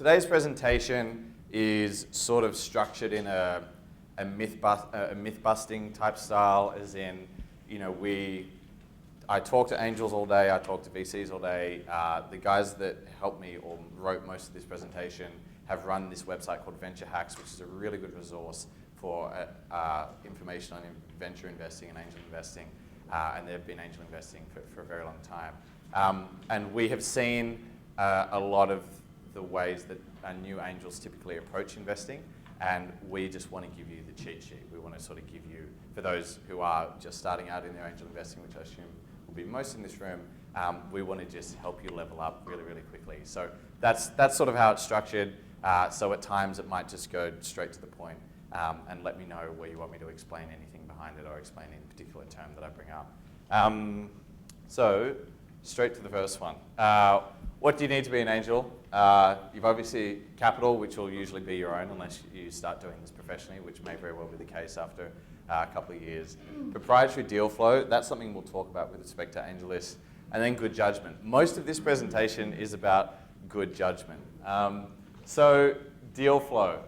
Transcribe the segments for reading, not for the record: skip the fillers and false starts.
Today's presentation is sort of structured in a myth-busting type style, as in, I talk to angels all day, I talk to VCs all day. The guys that helped me or wrote most of this presentation have run this website called Venture Hacks, which is a really good resource for information on venture investing and angel investing. And they've been angel investing for a very long time. And we have seen a lot of the ways that new angels typically approach investing, and we just want to give you the cheat sheet. We want to sort of give you, for those who are just starting out in their angel investing, which I assume will be most in this room, we want to just help you level up really, really quickly. So that's sort of how it's structured. So at times it might just go straight to the point, and let me know where you want me to explain anything behind it or explain any particular term that I bring up. So straight to the first one. What do you need to be an angel? You've obviously capital, which will usually be your own unless you start doing this professionally, which may very well be the case after a couple of years. Proprietary deal flow, that's something we'll talk about with respect to AngelList. And then good judgment. Most of this presentation is about good judgment. So deal flow.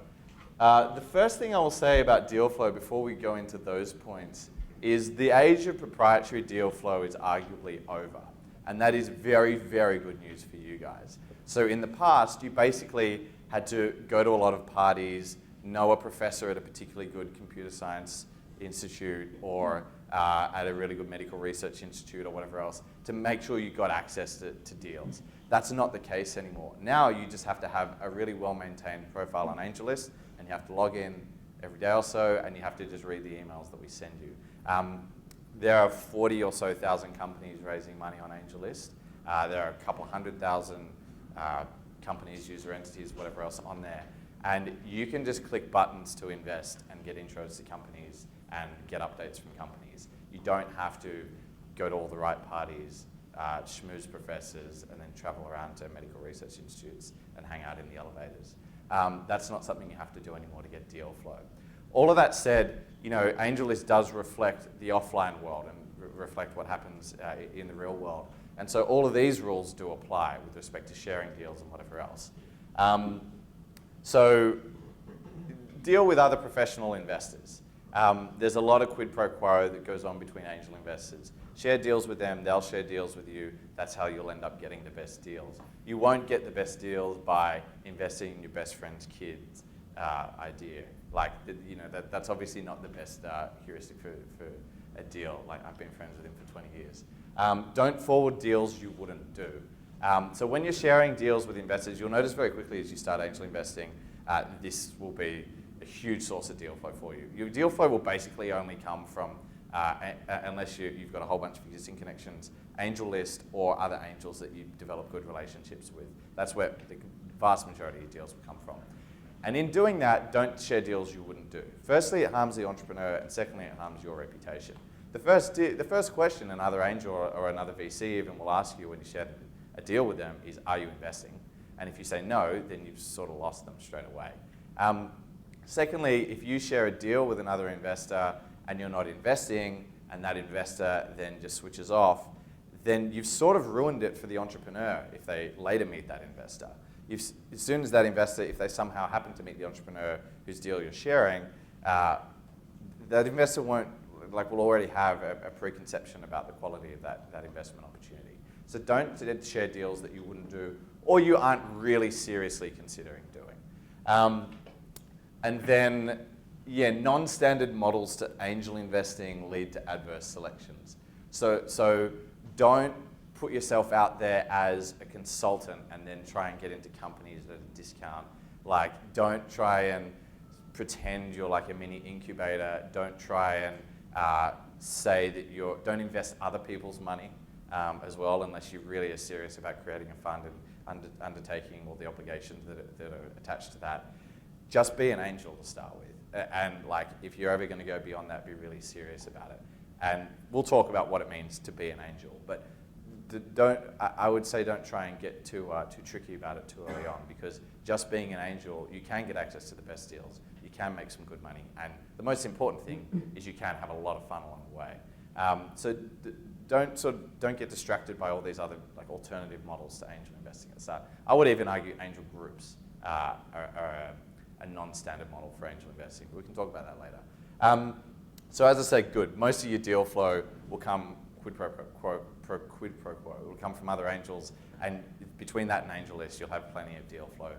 The first thing I will say about deal flow before we go into those points is the age of proprietary deal flow is arguably over. And that is very, very good news for you guys. So in the past, you basically had to go to a lot of parties, know a professor at a particularly good computer science institute or at a really good medical research institute or whatever else to make sure you got access to deals. That's not the case anymore. Now you just have to have a really well-maintained profile on AngelList, and you have to log in every day or so, and you have to just read the emails that we send you. There are 40 or so thousand companies raising money on AngelList. There are a couple 100,000 companies, user entities, whatever else on there. And you can just click buttons to invest and get intros to companies and get updates from companies. You don't have to go to all the right parties, schmooze professors, and then travel around to medical research institutes and hang out in the elevators. That's not something you have to do anymore to get deal flow. All of that said, AngelList does reflect the offline world and reflect what happens in the real world. And so all of these rules do apply with respect to sharing deals and whatever else. So deal with other professional investors. There's a lot of quid pro quo that goes on between angel investors. Share deals with them, they'll share deals with you. That's how you'll end up getting the best deals. You won't get the best deals by investing in your best friend's kid's idea. That's obviously not the best heuristic for a deal. I've been friends with him for 20 years. Don't forward deals you wouldn't do. So when you're sharing deals with investors, you'll notice very quickly as you start angel investing, this will be a huge source of deal flow for you. Your deal flow will basically only come from, unless you've got a whole bunch of existing connections, AngelList or other angels that you've developed good relationships with. That's where the vast majority of deals will come from. And in doing that, don't share deals you wouldn't do. Firstly, it harms the entrepreneur, and secondly, it harms your reputation. The first question another angel or another VC even will ask you when you share a deal with them is, are you investing? And if you say no, then you've sort of lost them straight away. Secondly, if you share a deal with another investor and you're not investing, and that investor then just switches off, then you've sort of ruined it for the entrepreneur if they later meet that investor. As soon as that investor, if they somehow happen to meet the entrepreneur whose deal you're sharing, that investor will already have a preconception about the quality of that investment opportunity. So don't share deals that you wouldn't do or you aren't really seriously considering doing. And then, non-standard models to angel investing lead to adverse selections. So don't put yourself out there as a consultant and then try and get into companies at a discount. Don't try and pretend you're like a mini incubator. Don't try and say that don't invest other people's money as well, unless you really are serious about creating a fund and undertaking all the obligations that are attached to that. Just be an angel to start with. And if you're ever going to go beyond that, be really serious about it. And we'll talk about what it means to be an angel. But I would say don't try and get too tricky about it too early on, because just being an angel, you can get access to the best deals. You can make some good money. And the most important thing is you can have a lot of fun along the way. So don't get distracted by all these other alternative models to angel investing at the start. I would even argue angel groups. are a non-standard model for angel investing. But we can talk about that later. So as I said, good. Most of your deal flow will come quid pro quo. It will come from other angels, and between that and AngelList, you'll have plenty of deal flow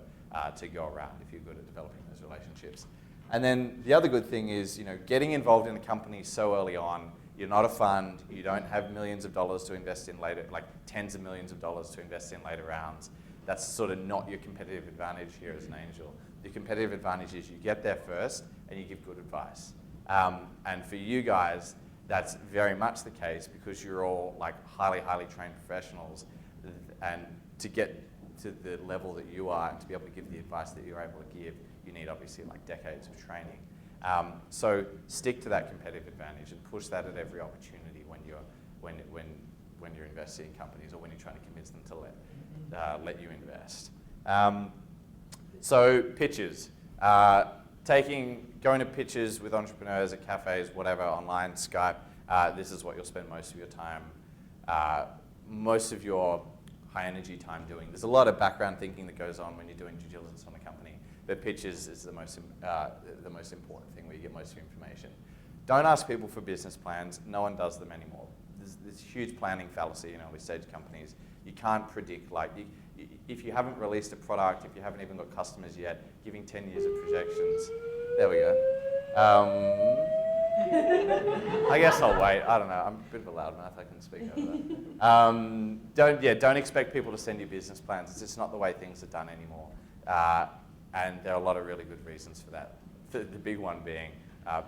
to go around if you're good at developing those relationships. And then the other good thing is, getting involved in a company so early on. You're not a fund. You don't have millions of dollars to invest in later, like tens of millions of dollars to invest in later rounds. That's sort of not your competitive advantage here as an angel. The competitive advantage is you get there first and you give good advice. And for you guys, that's very much the case because you're all like highly, highly trained professionals. And to get to the level that you are and to be able to give the advice that you're able to give, you need obviously like decades of training. So stick to that competitive advantage and push that at every opportunity when you're investing in companies or when you're trying to convince them to let you invest. So pitches. Going to pitches with entrepreneurs at cafes, whatever, online, Skype, this is what you'll spend most of your time, most of your high energy time doing. There's a lot of background thinking that goes on when you're doing due diligence on a company, but pitches is the most important thing where you get most of your information. Don't ask people for business plans. No one does them anymore. There's this huge planning fallacy in early stage companies. You can't predict, if you haven't released a product, if you haven't even got customers yet, giving 10 years of projections. There we go. I guess I'll wait. I don't know. I'm a bit of a loudmouth. I can speak over that. Don't expect people to send you business plans. It's just not the way things are done anymore. And there are a lot of really good reasons for that. The big one being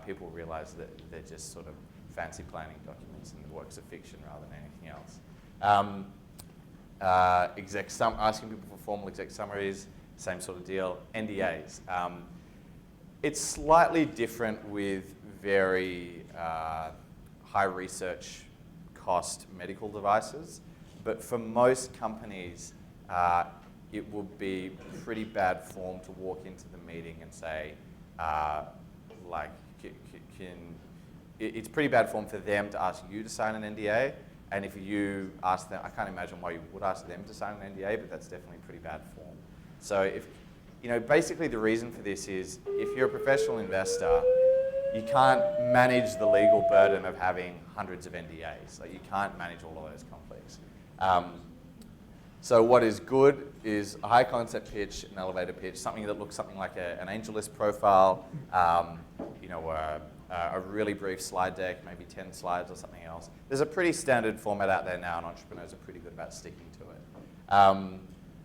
people realize that they're just sort of fancy planning documents and works of fiction rather than anything else. Asking people for formal exec summaries, same sort of deal. NDAs. It's slightly different with very high research cost medical devices, but for most companies, it would be pretty bad form to walk into the meeting and say, it's pretty bad form for them to ask you to sign an NDA, and if you ask them, I can't imagine why you would ask them to sign an NDA, but that's definitely pretty bad form. So basically the reason for this is if you're a professional investor, you can't manage the legal burden of having hundreds of NDAs. You can't manage all of those conflicts. So what is good is a high concept pitch, an elevator pitch, something that looks something like an AngelList profile, a really brief slide deck, maybe 10 slides or something else. There's a pretty standard format out there now, and entrepreneurs are pretty good about sticking to it.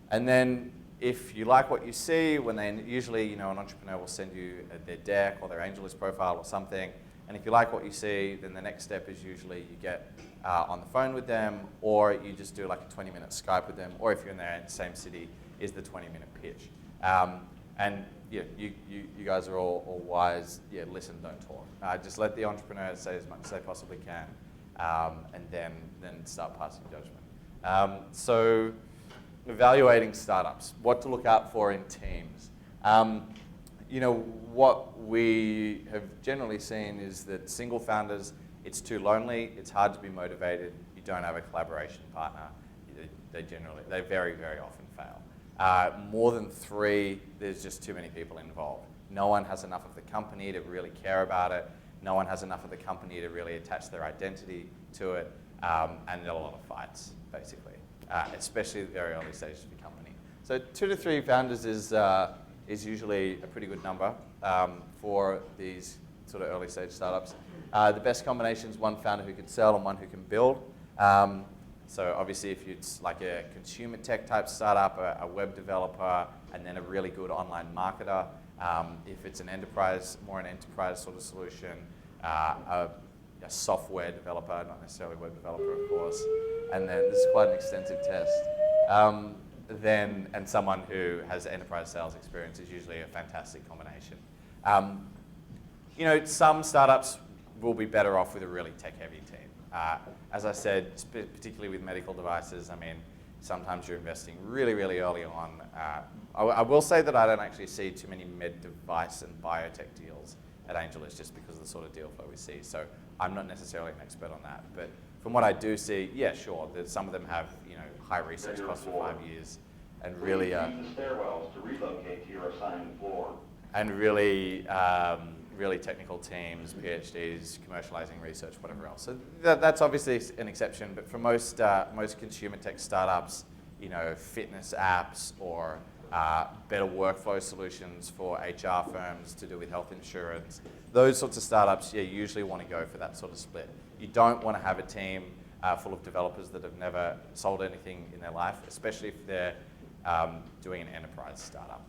And then if you like what you see, usually an entrepreneur will send you their deck or their AngelList profile or something. And if you like what you see, then the next step is usually you get on the phone with them, or you just do like a 20-minute Skype with them, or if you're in the same city, is the 20-minute pitch. And you guys are all wise. Yeah, listen, don't talk. Just let the entrepreneur say as much as they possibly can, and then start passing judgment. So evaluating startups, what to look out for in teams. What we have generally seen is that single founders, it's too lonely, it's hard to be motivated, you don't have a collaboration partner, they very, very often fail. More than 3, there's just too many people involved. No one has enough of the company to really care about it, no one has enough of the company to really attach their identity to it, and there are a lot of fights, basically, especially at the very early stages of the company. So 2 to 3 founders is usually a pretty good number for these sort of early stage startups. The best combination is one founder who can sell and one who can build. So obviously if it's like a consumer tech type startup, a web developer, and then a really good online marketer. If it's an enterprise sort of solution, a software developer, not necessarily a web developer, of course. And then this is quite an extensive test. And someone who has enterprise sales experience is usually a fantastic combination. Some startups will be better off with a really tech-heavy team. As I said, particularly with medical devices, sometimes you're investing really, really early on. I will say that I don't actually see too many med device and biotech deals at AngelList just because of the sort of deal flow we see. So I'm not necessarily an expert on that. But from what I do see, yeah, sure, some of them have high research costs for 5 years. and really use the stairwells to relocate to your assigned floor. and really really technical teams, PhDs, commercializing research, whatever else. So that's obviously an exception, but for most consumer tech startups, you know, fitness apps or better workflow solutions for HR firms to do with health insurance, those sorts of startups, you usually want to go for that sort of split. You don't want to have a team full of developers that have never sold anything in their life, especially if they're doing an enterprise startup.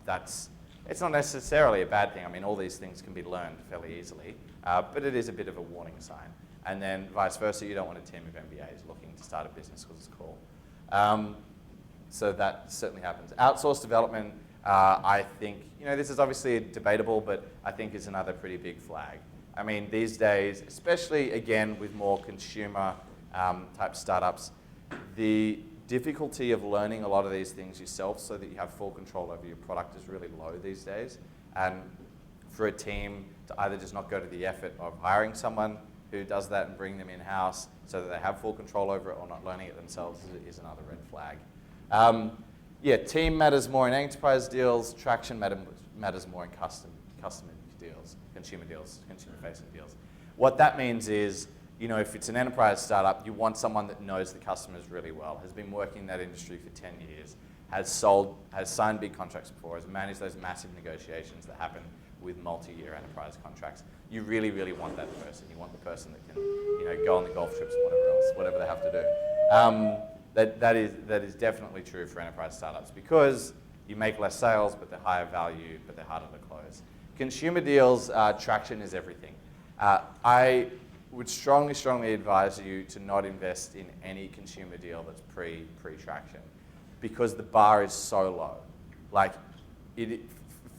It's not necessarily a bad thing. I mean, all these things can be learned fairly easily, but it is a bit of a warning sign. And then vice versa, you don't want a team of MBAs looking to start a business because it's cool. So that certainly happens. Outsourced development, I think, you know, this is obviously debatable, but I think is another pretty big flag. I mean, these days, especially again with more consumer type startups, the difficulty of learning a lot of these things yourself so that you have full control over your product is really low these days. And for a team to either just not go to the effort of hiring someone who does that and bring them in-house so that they have full control over it or not learning it themselves is another red flag. Yeah, team matters more in enterprise deals, traction matters more in customer deals, consumer-facing deals. What that means is, you know, if it's an enterprise startup, you want someone that knows the customers really well, has been working in that industry for 10 years, has signed big contracts before, has managed those massive negotiations that happen with multi-year enterprise contracts. You really, really want that person. You want the person that can, you know, go on the golf trips, whatever they have to do. That is definitely true for enterprise startups because you make less sales, but they're higher value, but they're harder to close. Consumer deals, traction is everything. I would strongly advise you to not invest in any consumer deal that's pre-traction because the bar is so low. Like,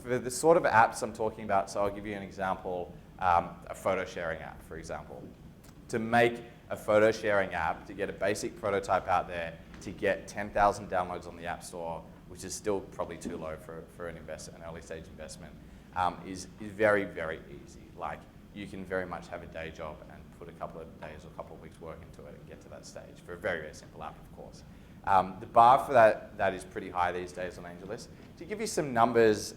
for the sort of apps I'm talking about, so I'll give you an example, a photo sharing app, for example. To make a photo sharing app, to get a basic prototype out there, to get 10,000 downloads on the App Store, which is still probably too low for an early stage investment, is very, very easy. Like, you can very much have a day job and put a couple of days or a couple of weeks work into it and get to that stage for a very, very simple app, of course. The bar for that is pretty high these days on AngelList. To give you some numbers,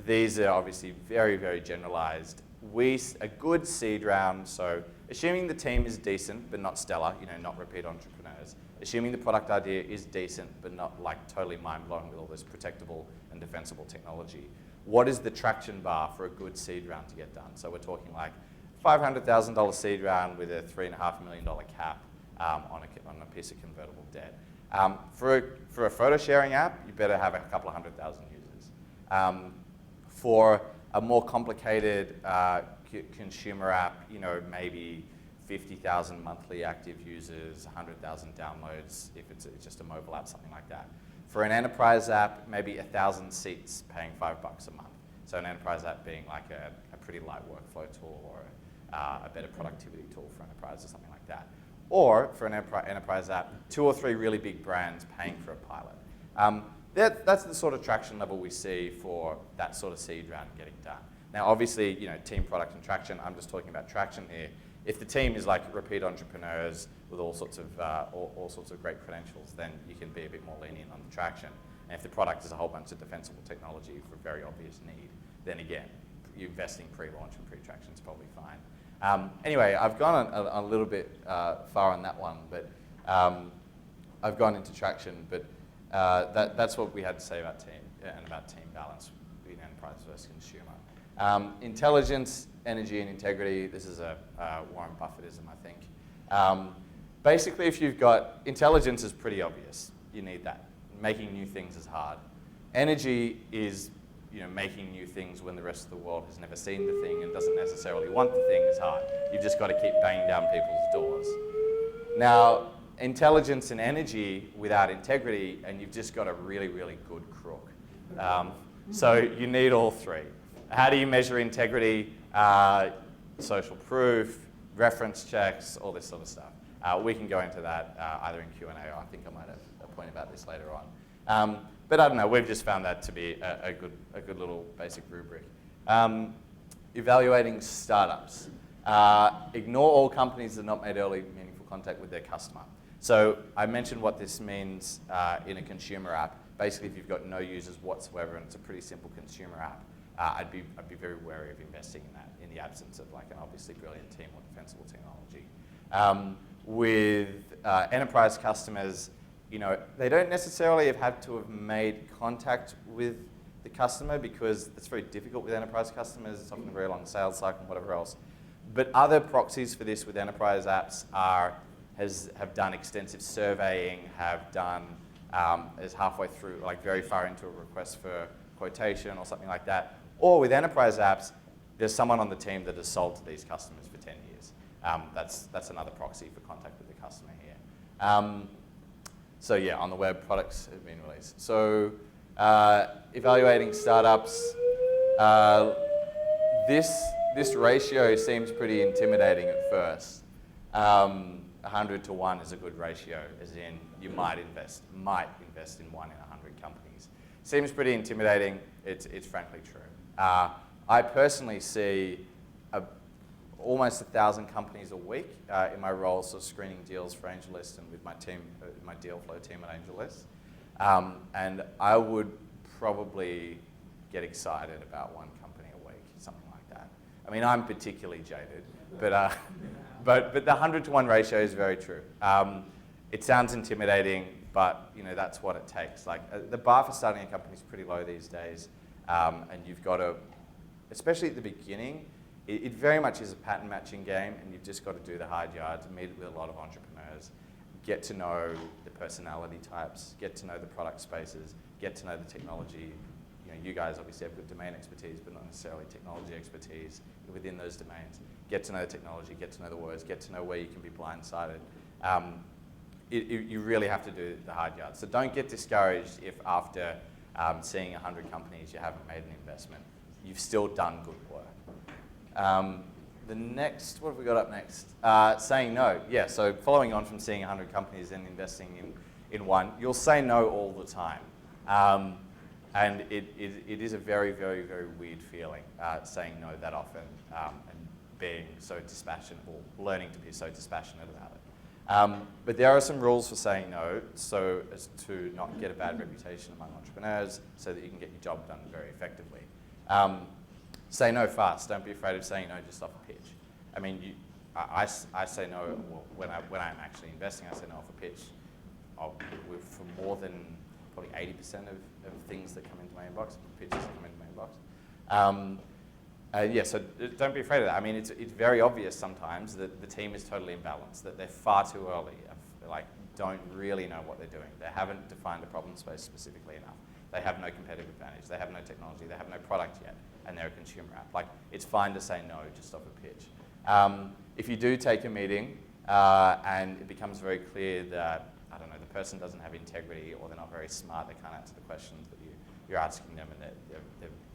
these are obviously very, very generalized. A good seed round, so assuming the team is decent but not stellar, you know, not repeat entrepreneurs, assuming the product idea is decent but not like totally mind-blowing with all this protectable and defensible technology, what is the traction bar for a good seed round to get done? So we're talking like $500,000 seed round with a $3.5 million cap on a piece of convertible debt. For a photo sharing app, you better have a couple of 100,000 users. For a more complicated consumer app, you know, maybe 50,000 monthly active users, 100,000 downloads if it's just a mobile app, something like that. For an enterprise app, maybe 1,000 seats paying $5 a month. So an enterprise app being like a pretty light workflow tool or a better productivity tool for enterprise or something like that. Or for an enterprise app, 2 or 3 really big brands paying for a pilot. That's the sort of traction level we see for that sort of seed round getting done. Now, obviously, you know, team, product, and traction. I'm just talking about traction here. If the team is like repeat entrepreneurs with all sorts of great credentials, then you can be a bit more lenient on the traction. And if the product is a whole bunch of defensible technology for very obvious need, then again, you investing pre-launch and pre-traction is probably fine. Anyway, I've gone a little bit far on that one, but I've gone into traction. But that's what we had to say about team and about team balance between enterprise versus consumer. Intelligence, energy, and integrity. This is a Warren Buffettism, I think. Basically, if you've got intelligence, is pretty obvious. You need that. Making new things is hard. Energy is, you know, making new things when the rest of the world has never seen the thing and doesn't necessarily want the thing is hard. You've just got to keep banging down people's doors. Now, intelligence and energy without integrity, and you've just got a really, really good crook. So you need all three. How do you measure integrity? Social proof, reference checks, all this sort of stuff. We can go into that either in Q&A or I think I might have a point about this later on. But I don't know, we've just found that to be a good little basic rubric. Evaluating startups. Ignore all companies that have not made early meaningful contact with their customer. So I mentioned what this means in a consumer app. basically if you've got no users whatsoever and it's a pretty simple consumer app, I'd be very wary of investing in that in the absence of like an obviously brilliant team or defensible technology. With enterprise customers, they don't necessarily have had to have made contact with the customer because it's very difficult with enterprise customers. It's often a very long sales cycle and whatever else. But other proxies for this with enterprise apps have done extensive surveying, have done is halfway through, like very far into a request for quotation or something like that. Or with enterprise apps, there's someone on the team that has sold to these customers for 10 years. That's another proxy for contact with the customer here. So yeah, on the web, products have been released. So evaluating startups, this ratio seems pretty intimidating at first. 100 to 1 is a good ratio, as in you might invest in 1 in 100 companies. Seems pretty intimidating. It's frankly true. I personally see almost 1,000 companies a week in my roles of screening deals for AngelList and with my team, my deal flow team at AngelList. And I would probably get excited about 1 company a week, something like that. I mean, I'm particularly jaded, but the 100 to 1 ratio is very true. It sounds intimidating, but that's what it takes. Like the bar for starting a company is pretty low these days, and you've got to, especially at the beginning, it very much is a pattern matching game, and you've just got to do the hard yards, meet with a lot of entrepreneurs, get to know the personality types, get to know the product spaces, get to know the technology. You guys obviously have good domain expertise, but not necessarily technology expertise within those domains. Get to know the technology, get to know the words, get to know where you can be blindsided. You really have to do the hard yards. So don't get discouraged if after seeing 100 companies you haven't made an investment. You've still done good work. The next, what have we got up next? Saying no. Yeah, so following on from seeing 100 companies and investing in 1, you'll say no all the time. And it is a very, very, very weird feeling, saying no that often and being so dispassionate, or learning to be so dispassionate about it. But there are some rules for saying no, so as to not get a bad reputation among entrepreneurs, so that you can get your job done very effectively. Say no fast. Don't be afraid of saying no just off a pitch. I mean, I say no when I'm actually investing. I say no off a pitch for more than probably 80% of things that come into my inbox, pitches that come into my inbox. Yeah, so don't be afraid of that. I mean, it's very obvious sometimes that the team is totally imbalanced, that they're far too early, like don't really know what they're doing. They haven't defined a problem space specifically enough. They have no competitive advantage. They have no technology. They have no product yet, and they're a consumer app. Like, it's fine to say no just off a pitch. If you do take a meeting and it becomes very clear that, I don't know, the person doesn't have integrity or they're not very smart, they can't answer the questions that you're asking them, and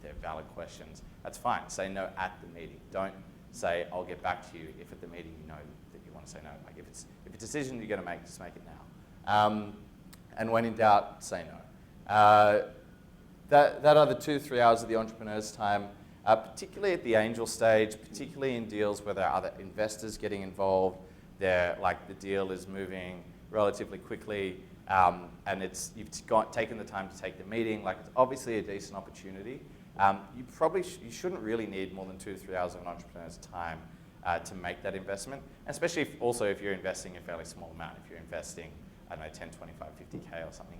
they're valid questions, that's fine. Say no at the meeting. Don't say, I'll get back to you if at the meeting you know that you want to say no. Like, if it's a decision you're going to make, just make it now. And when in doubt, say no. That are the 2 to 3 hours of the entrepreneur's time, particularly at the angel stage, particularly in deals where there are other investors getting involved. Like the deal is moving relatively quickly, and you've taken the time to take the meeting. Like, it's obviously a decent opportunity. You shouldn't really need more than 2 to 3 hours of an entrepreneur's time to make that investment, especially if you're investing a fairly small amount. If you're investing, I don't know, 10, 25, 50K or something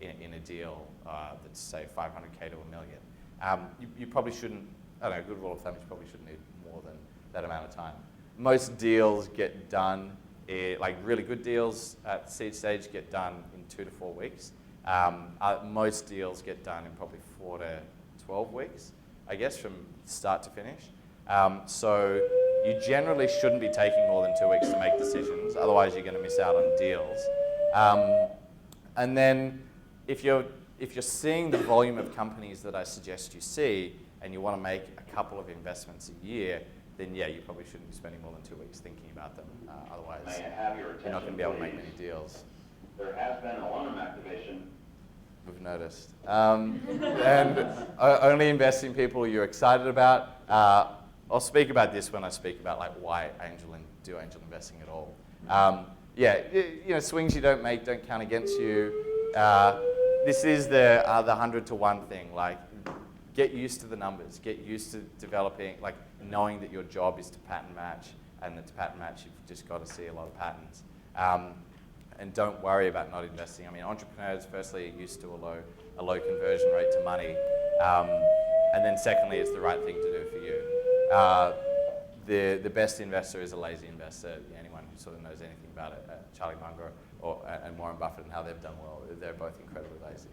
in a deal that's, say, 500K to $1 million. You probably shouldn't, I don't know, a good rule of thumb is you probably shouldn't need more than that amount of time. Most deals get done, like really good deals at seed stage get done in 2 to 4 weeks. Most deals get done in probably 4 to 12 weeks, I guess, from start to finish. So you generally shouldn't be taking more than 2 weeks to make decisions, otherwise you're going to miss out on deals. And then if you're seeing the volume of companies that I suggest you see, and you want to make a couple of investments a year, then yeah, you probably shouldn't be spending more than 2 weeks thinking about them. Otherwise, you're not going to be able to make many deals. There has been an alarm activation. We've noticed. And only invest in people you're excited about. I'll speak about this when I speak about like why do angel investing at all. Yeah, swings you don't make don't count against you. this is the 100 to 1 thing. Like, get used to the numbers. Get used to developing, like, knowing that your job is to pattern match, and that to pattern match, you've just got to see a lot of patterns. And don't worry about not investing. I mean, entrepreneurs, firstly, are used to a low conversion rate to money. And then secondly, it's the right thing to do for you. The best investor is a lazy investor. Anyone who sort of knows anything about it, Charlie Munger and Warren Buffett and how they've done well, they're both incredibly lazy.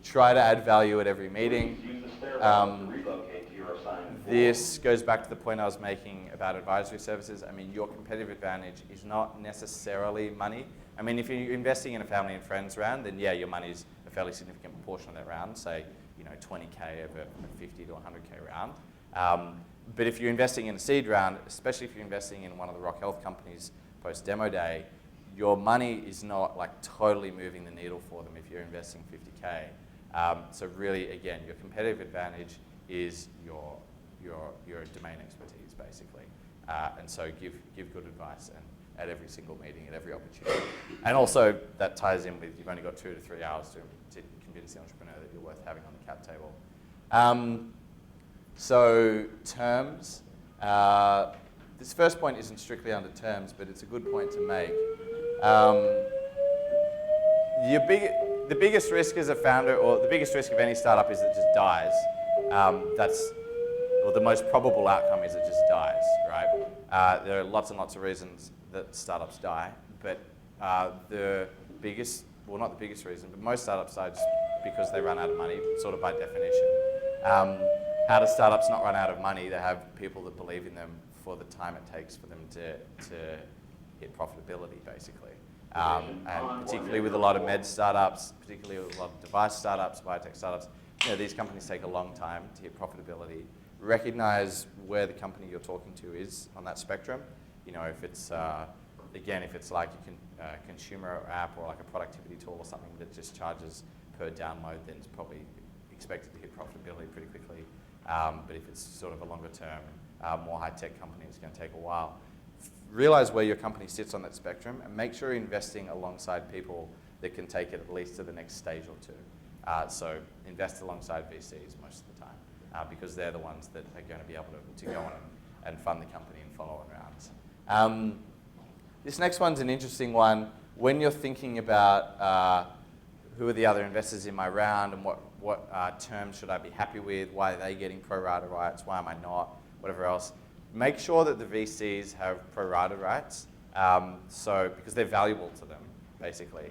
Try to add value at every meeting. Use the stairwell to relocate to your assigned floor. This goes back to the point I was making about advisory services. I mean, your competitive advantage is not necessarily money. I mean, if you're investing in a family and friends round, then yeah, your money's a fairly significant proportion of that round, say, 20K over a 50 to 100K round. But if you're investing in a seed round, especially if you're investing in one of the Rock Health companies post-demo day, your money is not like totally moving the needle for them if you're investing 50K. So really, again, your competitive advantage is your domain expertise, basically. And so give good advice and at every single meeting, at every opportunity. And also, that ties in with you've only got 2 to 3 hours to convince the entrepreneur that you're worth having on the cap table. So terms. This first point isn't strictly under terms, but it's a good point to make. The biggest risk as a founder, or the biggest risk of any startup, is it just dies. Or the most probable outcome is it just dies, right? There are lots and lots of reasons that startups die, but the biggest, well, not the biggest reason, but most startups die just because they run out of money, sort of by definition. How do startups not run out of money? They have people that believe in them for the time it takes for them to hit profitability, basically. And particularly with a lot of med startups, particularly with a lot of device startups, biotech startups, these companies take a long time to hit profitability. Recognize where the company you're talking to is on that spectrum. If it's, again, if it's like a consumer app or like a productivity tool or something that just charges per download, then it's probably expected to hit profitability pretty quickly. But if it's sort of a longer term, more high-tech company, it's going to take a while. Realize where your company sits on that spectrum and make sure you're investing alongside people that can take it at least to the next stage or two. So invest alongside VCs most of the time because they're the ones that are going to be able to go on and fund the company and follow on rounds. This next one's an interesting one. When you're thinking about who are the other investors in my round and what terms should I be happy with, why are they getting pro rata rights, why am I not, whatever else, make sure that the VCs have pro rata rights, because they're valuable to them, basically.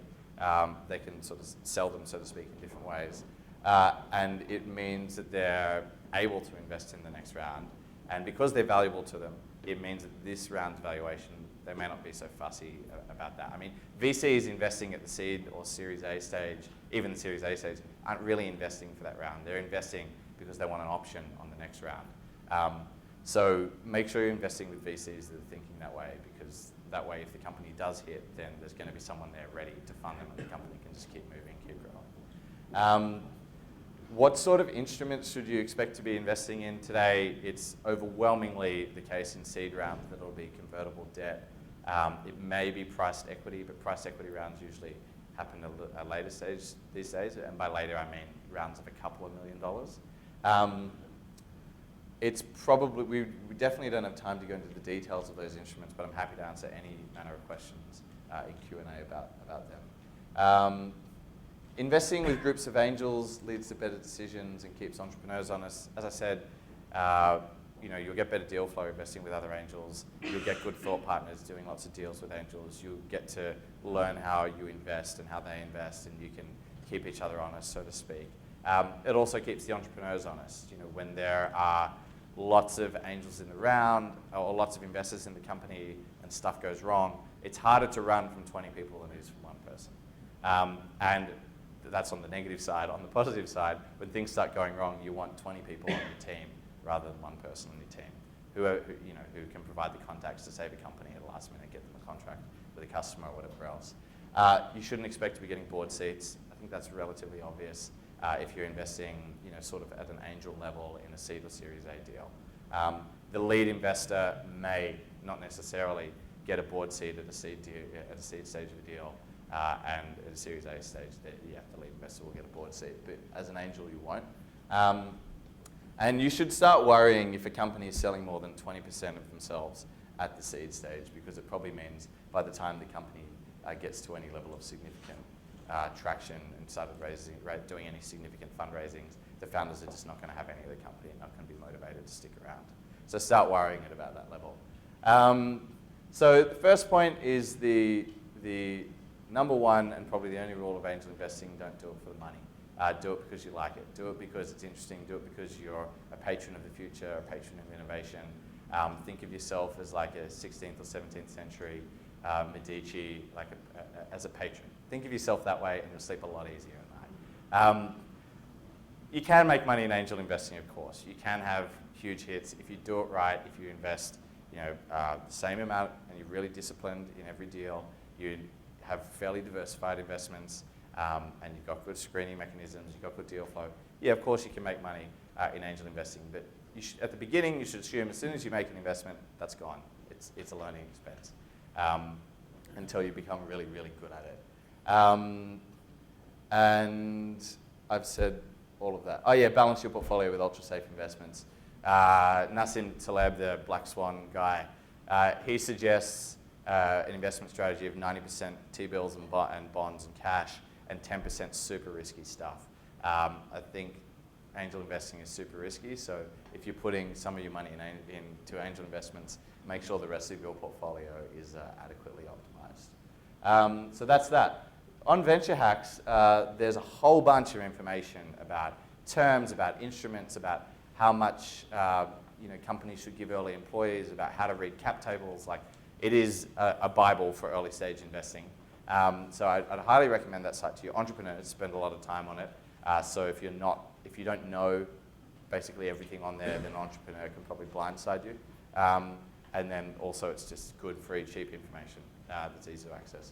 They can sort of sell them, so to speak, in different ways. And it means that they're able to invest in the next round. And because they're valuable to them, it means that this round's valuation, they may not be so fussy about that. I mean, VCs investing at the seed or Series A stage, even the Series A stage, aren't really investing for that round. They're investing because they want an option on the next round. So make sure you're investing with VCs that are thinking that way, because that way if the company does hit, then there's going to be someone there ready to fund them and the company can just keep moving, keep growing. What sort of instruments should you expect to be investing in today? It's overwhelmingly the case in seed rounds that it'll be convertible debt. It may be priced equity, but priced equity rounds usually happen at a later stage these days, and by later I mean rounds of a couple of $1 million. It's probably, we definitely don't have time to go into the details of those instruments, but I'm happy to answer any manner of questions in Q&A about them. Investing with groups of angels leads to better decisions and keeps entrepreneurs honest. As I said, you'll get better deal flow investing with other angels. You'll get good thought partners doing lots of deals with angels. You'll get to learn how you invest and how they invest, and you can keep each other honest, so to speak. It also keeps the entrepreneurs honest. When there are lots of angels in the round or lots of investors in the company and stuff goes wrong, it's harder to run from 20 people than it is from one person. And that's on the negative side. On the positive side, when things start going wrong, you want 20 people on your team rather than one person on your team who can provide the contacts to save a company at the last minute, get them a contract with a customer or whatever else. You shouldn't expect to be getting board seats. I think that's relatively obvious if you're investing sort of at an angel level in a seed or Series A deal. The lead investor may not necessarily get a board seat at a seed stage of a deal. and at a Series A stage, the lead investor will get a board seat, but as an angel, you won't. And you should start worrying if a company is selling more than 20% of themselves at the seed stage, because it probably means by the time the company gets to any level of significant traction and started doing any significant fundraisings, the founders are just not going to have any of the company and not going to be motivated to stick around. So start worrying at about that level. So the first point is the number one and probably the only rule of angel investing: don't do it for the money. Do it because you like it. Do it because it's interesting. Do it because you're a patron of the future, a patron of innovation. Think of yourself as like a 16th or 17th century Medici, like as a patron. Think of yourself that way, and you'll sleep a lot easier at night. You can make money in angel investing, of course. You can have huge hits if you do it right. If you invest, the same amount, and you're really disciplined in every deal. You have fairly diversified investments, and you've got good screening mechanisms. You've got good deal flow. Yeah, of course you can make money in angel investing, but at the beginning you should assume as soon as you make an investment, that's gone. It's a learning expense until you become really, really good at it. And I've said all of that. Oh yeah, balance your portfolio with ultra-safe investments. Nassim Taleb, the Black Swan guy, he suggests an investment strategy of 90% T-bills and bonds and cash, and 10% super risky stuff. I think angel investing is super risky, so if you're putting some of your money into angel investments, make sure the rest of your portfolio is adequately optimized. So that's that. On Venture Hacks, there's a whole bunch of information about terms, about instruments, about how much companies should give early employees, about how to read cap tables. Like, it is a Bible for early stage investing. So I'd highly recommend that site to your entrepreneurs. Spend a lot of time on it. So if you don't know basically everything on there, then an entrepreneur can probably blindside you. And then also it's just good, free, cheap information that's easy to access.